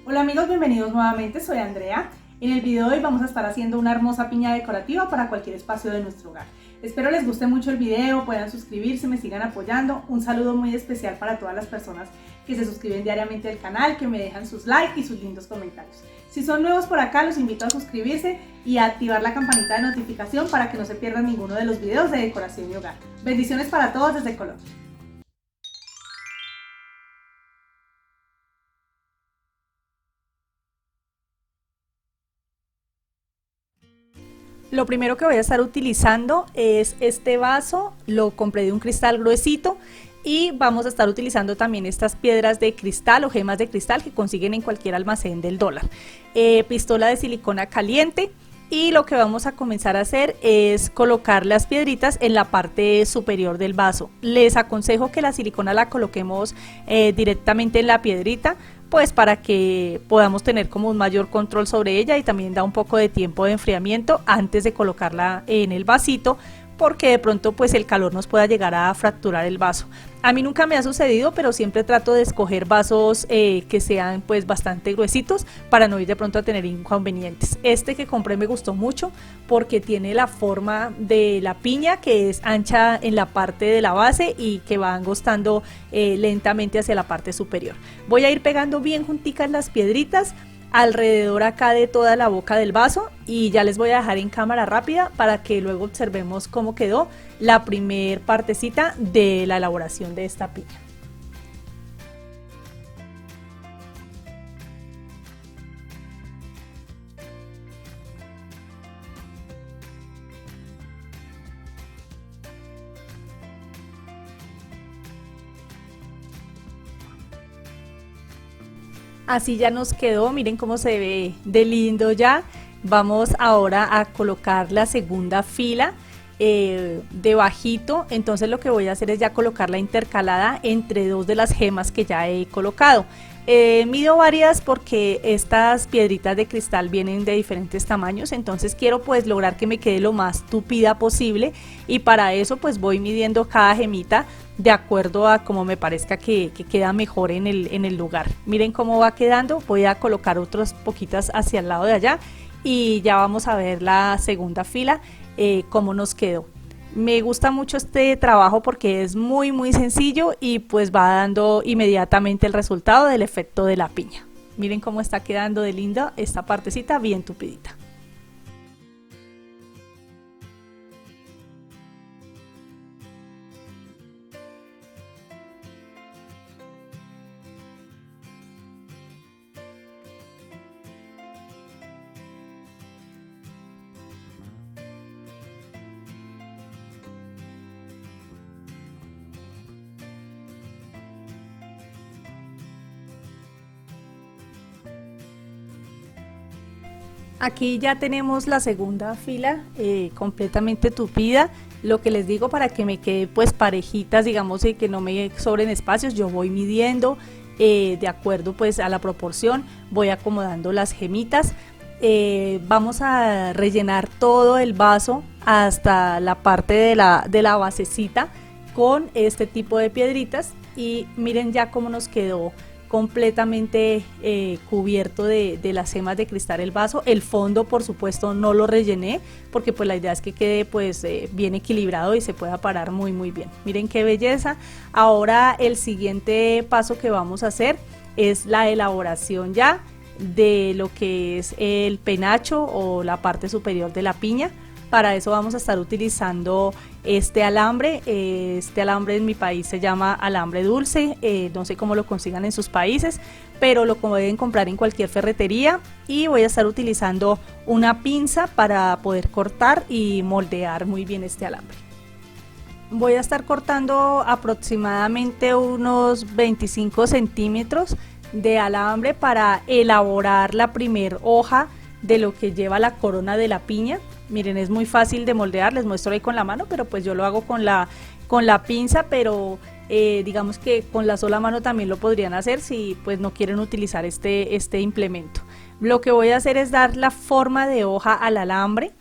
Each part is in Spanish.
Hola amigos, bienvenidos nuevamente, soy Andrea. En el video de hoy vamos a estar haciendo una hermosa piña decorativa para cualquier espacio de nuestro hogar. Espero les guste mucho el video, puedan suscribirse, me sigan apoyando. Un saludo muy especial para todas las personas que se suscriben diariamente al canal, que me dejan sus likes y sus lindos comentarios. Si son nuevos por acá, los invito a suscribirse y a activar la campanita de notificación para que no se pierdan ninguno de los videos de decoración y hogar. Bendiciones para todos desde Colombia. Lo primero que voy a estar utilizando es este vaso, lo compré de un cristal gruesito y vamos a estar utilizando también estas piedras de cristal o gemas de cristal que consiguen en cualquier almacén del dólar. Pistola de silicona caliente y lo que vamos a comenzar a hacer es colocar las piedritas en la parte superior del vaso. Les aconsejo que la silicona la coloquemos directamente en la piedrita, pues para que podamos tener como un mayor control sobre ella y también da un poco de tiempo de enfriamiento antes de colocarla en el vasito, porque de pronto pues el calor nos pueda llegar a fracturar el vaso. A mí nunca me ha sucedido, pero siempre trato de escoger vasos que sean pues bastante gruesitos para no ir de pronto a tener inconvenientes. Este que compré me gustó mucho porque tiene la forma de la piña, que es ancha en la parte de la base y que va angostando lentamente hacia la parte superior. Voy a ir pegando bien junticas las piedritas alrededor acá de toda la boca del vaso y ya les voy a dejar en cámara rápida para que luego observemos cómo quedó la primer partecita de la elaboración de esta piña. Así ya nos quedó, miren cómo se ve de lindo ya. Vamos ahora a colocar la segunda fila debajito. Entonces lo que voy a hacer es ya colocarla intercalada entre dos de las gemas que ya he colocado. Mido varias porque estas piedritas de cristal vienen de diferentes tamaños, entonces quiero pues lograr que me quede lo más tupida posible y para eso pues voy midiendo cada gemita de acuerdo a como me parezca que queda mejor en el lugar. Miren cómo va quedando. Voy a colocar otras poquitas hacia el lado de allá y ya vamos a ver la segunda fila cómo nos quedó. Me gusta mucho este trabajo porque es muy sencillo y pues va dando inmediatamente el resultado del efecto de la piña. Miren cómo está quedando de linda esta partecita bien tupidita. Aquí ya tenemos la segunda fila completamente tupida. Lo que les digo, para que me quede pues parejitas, digamos, y que no me sobren espacios, yo voy midiendo de acuerdo pues a la proporción, voy acomodando las gemitas. Vamos a rellenar todo el vaso hasta la parte de la basecita con este tipo de piedritas y miren ya cómo nos quedó completamente cubierto de las gemas de cristal el vaso. El fondo por supuesto no lo rellené porque pues la idea es que quede pues bien equilibrado y se pueda parar muy bien. Miren qué belleza. Ahora el siguiente paso que vamos a hacer es la elaboración ya de lo que es el penacho o la parte superior de la piña. Para eso vamos a estar utilizando este alambre en mi país se llama alambre dulce, no sé cómo lo consigan en sus países, pero lo pueden comprar en cualquier ferretería y voy a estar utilizando una pinza para poder cortar y moldear muy bien este alambre. Voy a estar cortando aproximadamente unos 25 centímetros de alambre para elaborar la primer hoja de lo que lleva la corona de la piña. Miren, es muy fácil de moldear, les muestro ahí con la mano, pero pues yo lo hago con la pinza, pero digamos que con la sola mano también lo podrían hacer si pues no quieren utilizar este implemento. Lo que voy a hacer es dar la forma de hoja al alambre.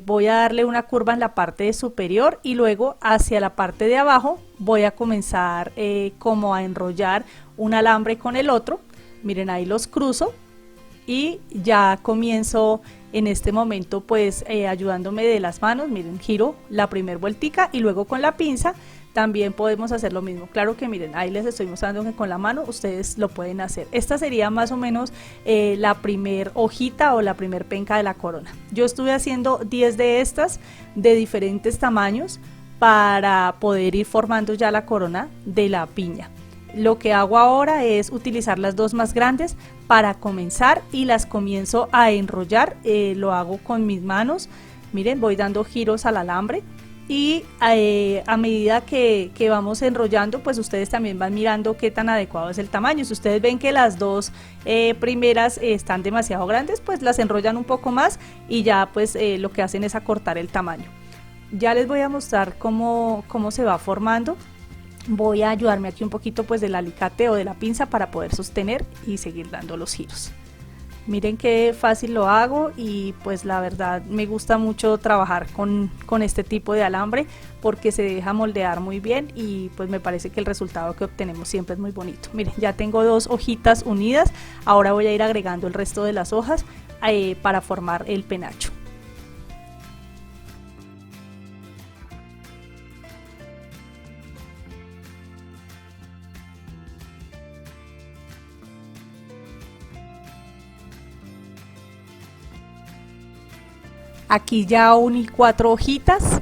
Voy a darle una curva en la parte superior y luego hacia la parte de abajo voy a comenzar como a enrollar un alambre con el otro Miren, ahí los cruzo y ya comienzo en este momento pues ayudándome de las manos. Miren, giro la primer vueltica y luego con la pinza también podemos hacer lo mismo. Claro que miren, ahí les estoy mostrando que con la mano ustedes lo pueden hacer. Esta sería más o menos la primer hojita o la primer penca de la corona. Yo estuve haciendo 10 de estas de diferentes tamaños para poder ir formando ya la corona de la piña. Lo que hago ahora es utilizar las dos más grandes para comenzar y las comienzo a enrollar. Lo hago con mis manos. Miren, voy dando giros al alambre y a medida que vamos enrollando, pues ustedes también van mirando qué tan adecuado es el tamaño. Si ustedes ven que las dos primeras están demasiado grandes, pues las enrollan un poco más y ya pues lo que hacen es acortar el tamaño. Ya les voy a mostrar cómo se va formando. Voy a ayudarme aquí un poquito pues del alicate o de la pinza para poder sostener y seguir dando los giros. Miren qué fácil lo hago y pues la verdad me gusta mucho trabajar con este tipo de alambre porque se deja moldear muy bien y pues me parece que el resultado que obtenemos siempre es muy bonito. Miren, ya tengo dos hojitas unidas, ahora voy a ir agregando el resto de las hojas para formar el penacho. Aquí ya uní 4 hojitas,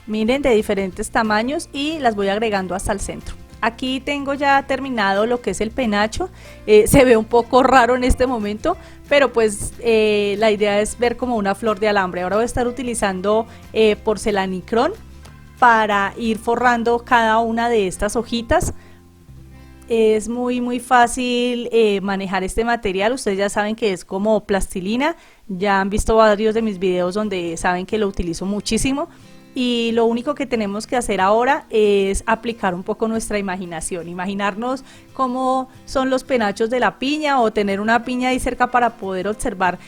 miren, de diferentes tamaños y las voy agregando hasta el centro. Aquí tengo ya terminado lo que es el penacho. Se ve un poco raro en este momento, pero pues la idea es ver como una flor de alambre. Ahora voy a estar utilizando porcelanicrón para ir forrando cada una de estas hojitas. Es muy fácil manejar este material. Ustedes ya saben que es como plastilina, ya han visto varios de mis videos donde saben que lo utilizo muchísimo y lo único que tenemos que hacer ahora es aplicar un poco nuestra imaginación, imaginarnos cómo son los penachos de la piña o tener una piña ahí cerca para poder observar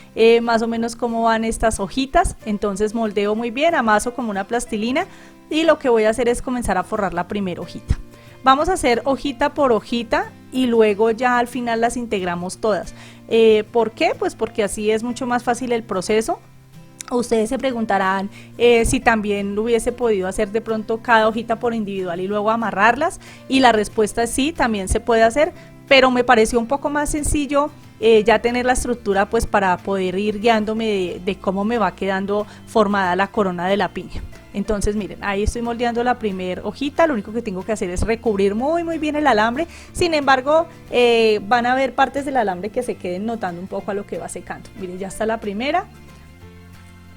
más o menos cómo van estas hojitas. Entonces moldeo muy bien, amaso como una plastilina y lo que voy a hacer es comenzar a forrar la primera hojita. Vamos a hacer hojita por hojita y luego ya al final las integramos todas. ¿Por qué? Pues porque así es mucho más fácil el proceso. Ustedes se preguntarán si también lo hubiese podido hacer de pronto cada hojita por individual y luego amarrarlas, y la respuesta es sí, también se puede hacer, pero me pareció un poco más sencillo ya tener la estructura pues para poder ir guiándome de cómo me va quedando formada la corona de la piña. Entonces miren, ahí estoy moldeando la primera hojita, lo único que tengo que hacer es recubrir muy bien el alambre. Sin embargo, van a ver partes del alambre que se queden notando un poco a lo que va secando. Miren, ya está la primera.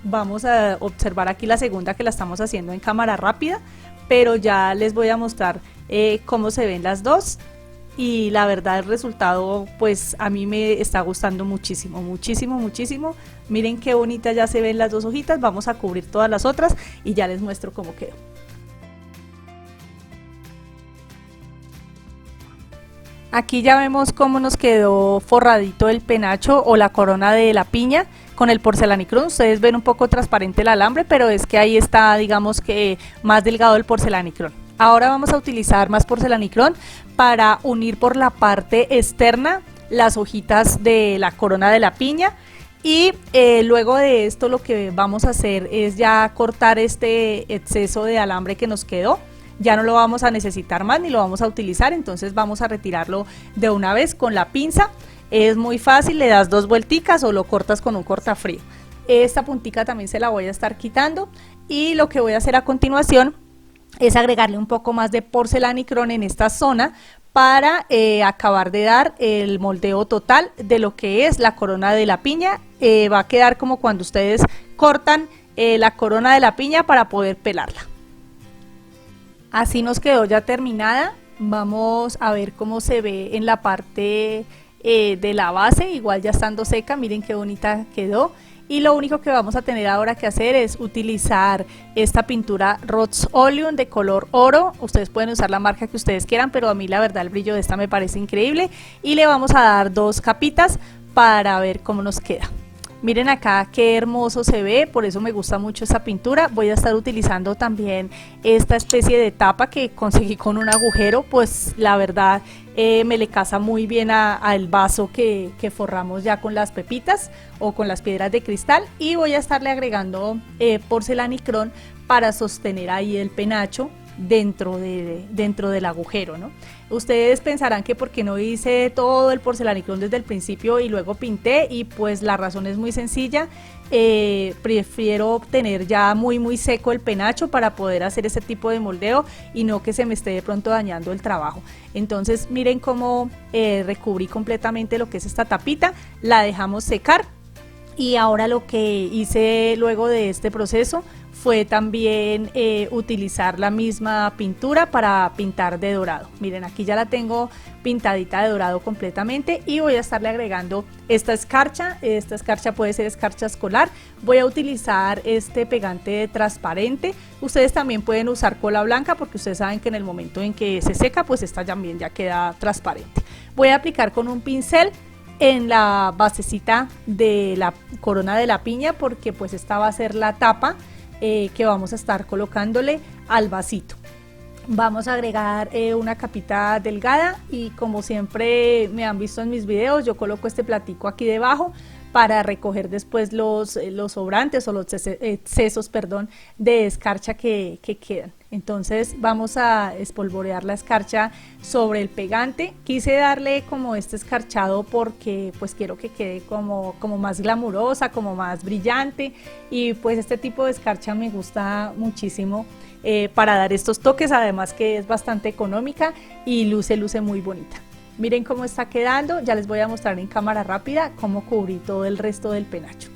Vamos a observar aquí la segunda, que la estamos haciendo en cámara rápida, pero ya les voy a mostrar cómo se ven las dos. Y la verdad el resultado pues a mí me está gustando muchísimo. Miren qué bonita ya se ven las dos hojitas. Vamos a cubrir todas las otras y ya les muestro cómo quedó. Aquí ya vemos cómo nos quedó forradito el penacho o la corona de la piña con el porcelanicrón. Ustedes ven un poco transparente el alambre, pero es que ahí está, digamos que más delgado el porcelanicrón. Ahora vamos a utilizar más porcelanicrón para unir por la parte externa las hojitas de la corona de la piña y luego de esto lo que vamos a hacer es ya cortar este exceso de alambre que nos quedó. Ya no lo vamos a necesitar más ni lo vamos a utilizar, entonces vamos a retirarlo de una vez con la pinza. Es muy fácil, le das 2 vuelticas o lo cortas con un cortafrío. Esta puntica también se la voy a estar quitando y lo que voy a hacer a continuación es agregarle un poco más de porcelanicrón en esta zona para acabar de dar el moldeo total de lo que es la corona de la piña. Va a quedar como cuando ustedes cortan la corona de la piña para poder pelarla. Así nos quedó ya terminada. Vamos a ver cómo se ve en la parte de la base, igual ya estando seca. Miren qué bonita quedó. Y lo único que vamos a tener ahora que hacer es utilizar esta pintura Rhodes-Oleum de color oro. Ustedes pueden usar la marca que ustedes quieran, pero a mí la verdad el brillo de esta me parece increíble. Y le vamos a dar 2 capitas para ver cómo nos queda. Miren acá qué hermoso se ve, por eso me gusta mucho esta pintura. Voy a estar utilizando también esta especie de tapa que conseguí con un agujero, pues la verdad me le casa muy bien al vaso que forramos ya con las pepitas o con las piedras de cristal, y voy a estarle agregando porcelanicrón para sostener ahí el penacho dentro del agujero, ¿no? Ustedes pensarán que por qué no hice todo el porcelanicrón desde el principio y luego pinté, y pues la razón es muy sencilla. Prefiero tener ya muy seco el penacho para poder hacer ese tipo de moldeo y no que se me esté de pronto dañando el trabajo. Entonces miren cómo recubrí completamente lo que es esta tapita, la dejamos secar, y ahora lo que hice luego de este proceso fue también utilizar la misma pintura para pintar de dorado. Miren, aquí ya la tengo pintadita de dorado completamente, y voy a estarle agregando esta escarcha puede ser escarcha escolar. Voy a utilizar este pegante transparente. Ustedes también pueden usar cola blanca, porque ustedes saben que en el momento en que se seca, pues esta también ya queda transparente. Voy a aplicar con un pincel en la basecita de la corona de la piña, porque pues esta va a ser la tapa que vamos a estar colocándole al vasito. Vamos a agregar una capita delgada, y como siempre me han visto en mis videos, yo coloco este platico aquí debajo para recoger después los sobrantes o los excesos, perdón, de escarcha que quedan. Entonces vamos a espolvorear la escarcha sobre el pegante. Quise darle como este escarchado porque pues quiero que quede como más glamurosa, como más brillante, y pues este tipo de escarcha me gusta muchísimo para dar estos toques, además que es bastante económica y luce muy bonita. Miren cómo está quedando. Ya les voy a mostrar en cámara rápida cómo cubrí todo el resto del penacho.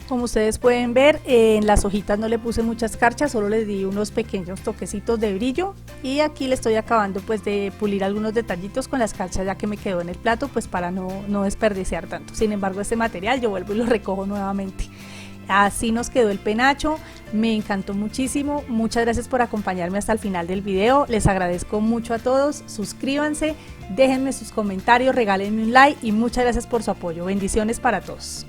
Como ustedes pueden ver, en las hojitas no le puse mucha escarcha, solo les di unos pequeños toquecitos de brillo, y aquí le estoy acabando pues de pulir algunos detallitos con la escarcha ya que me quedó en el plato, pues para no desperdiciar tanto. Sin embargo, este material yo vuelvo y lo recojo nuevamente. Así nos quedó el penacho, me encantó muchísimo. Muchas gracias por acompañarme hasta el final del video, les agradezco mucho a todos. Suscríbanse, déjenme sus comentarios, regálenme un like, y muchas gracias por su apoyo. Bendiciones para todos.